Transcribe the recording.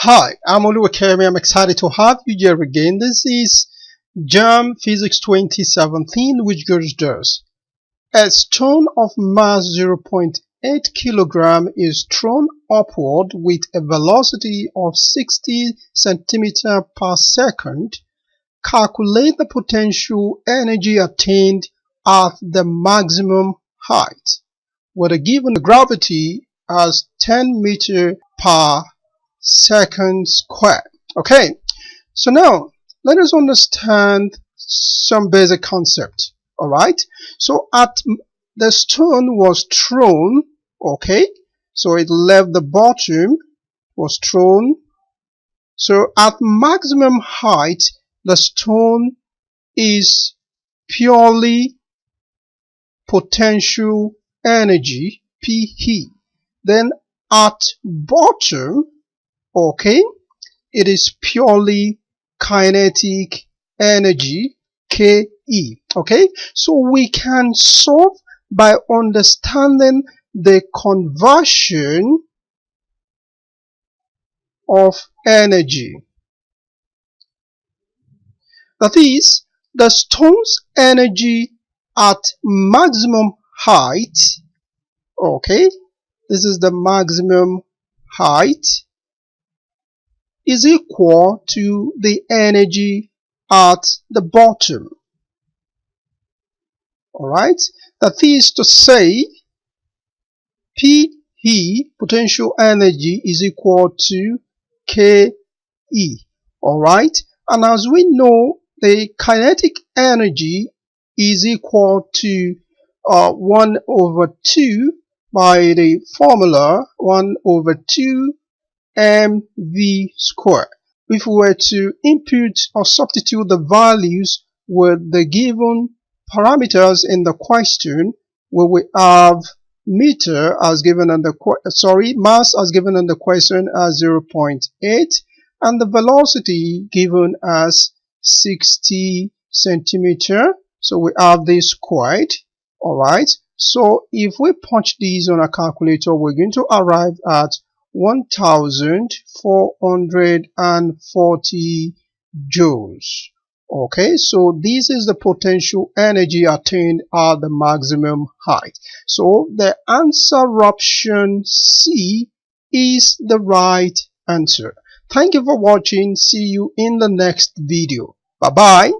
Hi, I'm Oluwakemi. I'm excited to have you here again. This is JAMB Physics 2017, which goes thus. A stone of mass 0.8 kilogram is thrown upward with a velocity of 60 centimeters per second. Calculate the potential energy attained at the maximum height. With a given gravity as 10 meters per second square. Okay, so now let us understand some basic concept. All right, so the stone was thrown, okay, so it left the bottom, was thrown. So at maximum height, the stone is purely potential energy, PE. Then at bottom, okay, it is purely kinetic energy, Ke. Okay, so we can solve by understanding the conversion of energy. That is, the stone's energy at maximum height, okay, this is the maximum height, is equal to the energy at the bottom. Alright, that is to say, PE, potential energy, is equal to Ke. Alright, and as we know, the kinetic energy is equal to 1 over 2 by the formula 1 over 2 mv squared. If we were to input or substitute the values with the given parameters in the question, we will have meter as given in the mass as given in the question as 0.8 and the velocity given as 60 centimeter. So we have this squared. All right, so if we punch these on a calculator, we're going to arrive at 1440 joules. Okay, so this is the potential energy attained at the maximum height. So the answer option C is the right answer. Thank you for watching. See you in the next video. Bye bye.